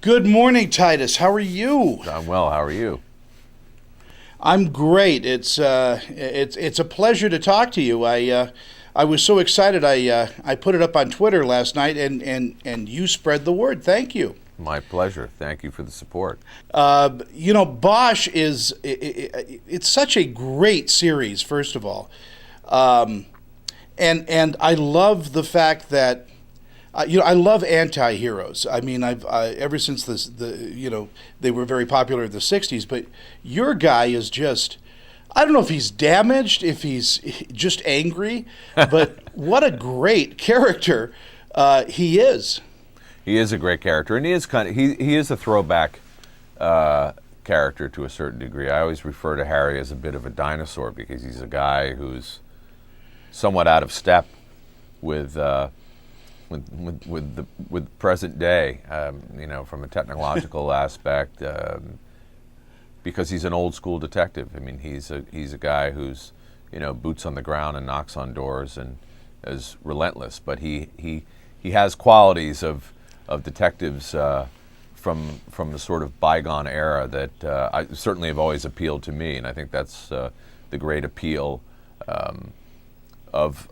Good morning, Titus. How are you? I'm well. How are you? I'm great. It's a pleasure to talk to you. I was so excited. I put it up on Twitter last night, and you spread the word. Thank you. My pleasure. Thank you for the support. Bosch it's such a great series. First of all, and I love the fact that. I love anti-heroes. I mean, I've ever since they were very popular in the '60s. But your guy is I don't know if he's damaged, if he's just angry, but what a great character he is. He is a great character, and he is a throwback character to a certain degree. I always refer to Harry as a bit of a dinosaur because he's a guy who's somewhat out of step with present day, from a technological aspect, because he's an old school detective. I mean, he's a guy who's, boots on the ground and knocks on doors and is relentless. But he has qualities of detectives from the sort of bygone era that I certainly have always appealed to me, and I think that's the great appeal of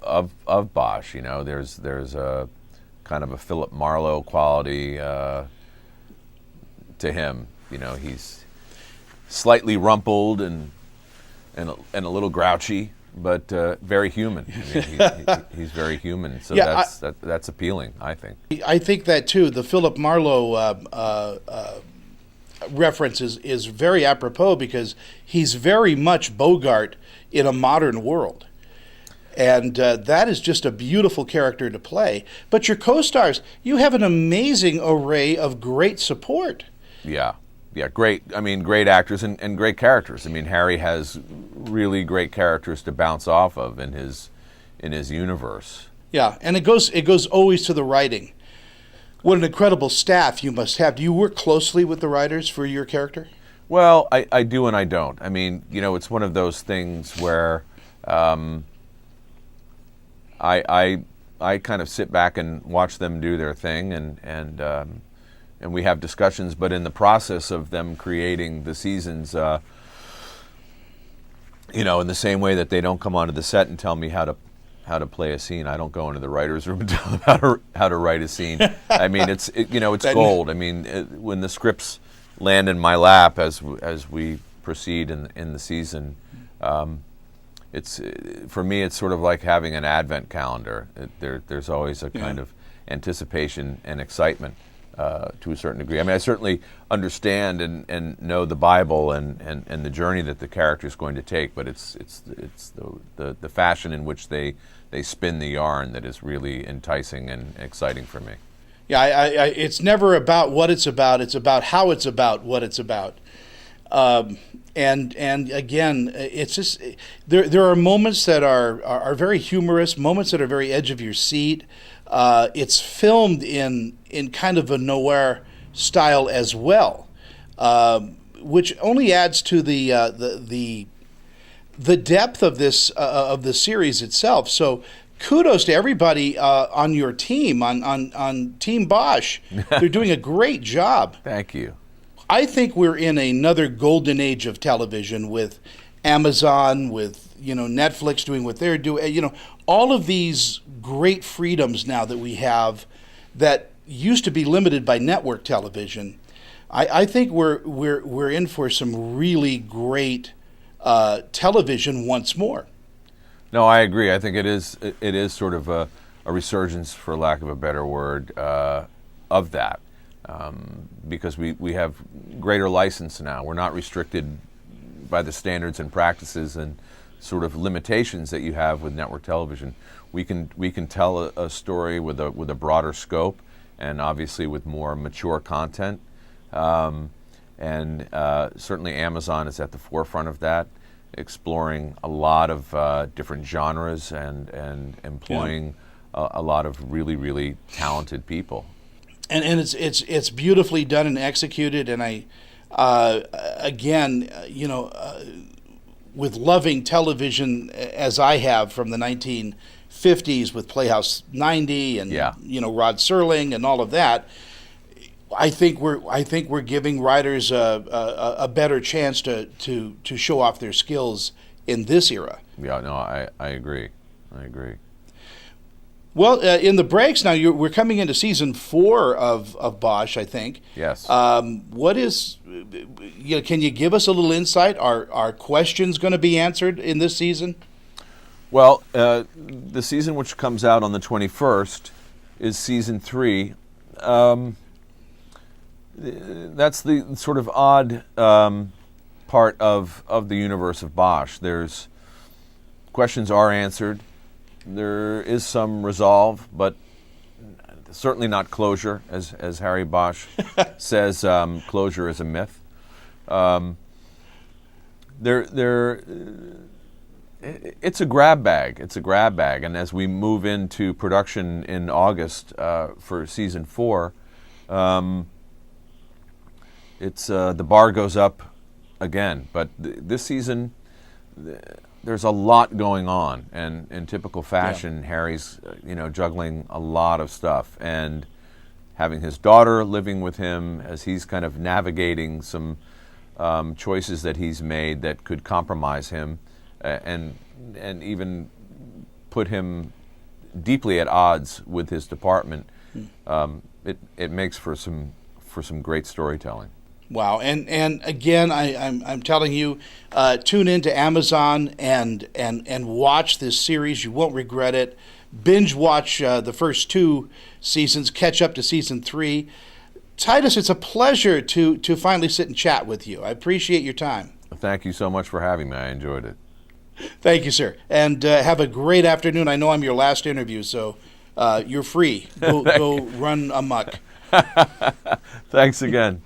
Bosch. There's a kind of a Philip Marlowe quality to him. He's slightly rumpled and a little grouchy, but very human. I mean, he's very human, so Yeah, that's appealing, I think. I think that too. The Philip Marlowe reference is very apropos because he's very much Bogart in a modern world. And that is just a beautiful character to play. But your co-stars, you have an amazing array of great support. Yeah, great. I mean, great actors and great characters. I mean, Harry has really great characters to bounce off of in his universe. Yeah, and it goes always to the writing. What an incredible staff you must have. Do you work closely with the writers for your character? Well, I do and I don't. I mean, it's one of those things where I kind of sit back and watch them do their thing, and we have discussions. But in the process of them creating the seasons, in the same way that they don't come onto the set and tell me how to play a scene, I don't go into the writers' room and tell them how to write a scene. I mean, it's gold. I mean, when the scripts land in my lap as we proceed in the season. It's for me. It's sort of like having an advent calendar. There's always a kind of anticipation and excitement to a certain degree. I mean, I certainly understand and know the Bible and the journey that the character is going to take, but it's the fashion in which they spin the yarn that is really enticing and exciting for me. Yeah, it's never about what it's about. It's about how it's about what it's about. And again, it's just there are moments that are very humorous, moments that are very edge of your seat. It's filmed in kind of a noir style as well, which only adds to the depth of the series itself. So kudos to everybody on your team, on Team Bosch. They're doing a great job. Thank you. I think we're in another golden age of television with Amazon, with Netflix doing what they're doing. All of these great freedoms now that we have that used to be limited by network television. I think we're in for some really great television once more. No, I agree. I think it is sort of a resurgence, for lack of a better word, of that. Because we have greater license now. We're not restricted by the standards and practices and sort of limitations that you have with network television. We can tell a story with a broader scope, and obviously with more mature content. And certainly Amazon is at the forefront of that, exploring a lot of different genres and employing a lot of really, really talented people. And it's beautifully done and executed. And with loving television as I have from the 1950s with Playhouse 90 and Rod Serling and all of that, I think we're giving writers a better chance to show off their skills in this era. Yeah, no, I agree. I agree. Well, in the breaks now, we're coming into season 4 of Bosch, I think. Yes. What is? Can you give us a little insight? Are questions going to be answered in this season? Well, the season which comes out on the 21st is season 3. That's the sort of odd part of the universe of Bosch. There's questions are answered. There is some resolve, but certainly not closure, as Harry Bosch says. Closure is a myth. It's a grab bag. It's a grab bag, and as we move into production in August for season 4, it's the bar goes up again. But this season, there's a lot going on, and in typical fashion, Harry's juggling a lot of stuff, and having his daughter living with him as he's kind of navigating some choices that he's made that could compromise him, and even put him deeply at odds with his department. It makes for some great storytelling. Wow, and again, I'm telling you, tune into Amazon and watch this series. You won't regret it. Binge watch the first 2 seasons. Catch up to season 3. Titus, it's a pleasure to finally sit and chat with you. I appreciate your time. Thank you so much for having me. I enjoyed it. Thank you, sir, and have a great afternoon. I know I'm your last interview, so you're free. Go run amok. Thanks again.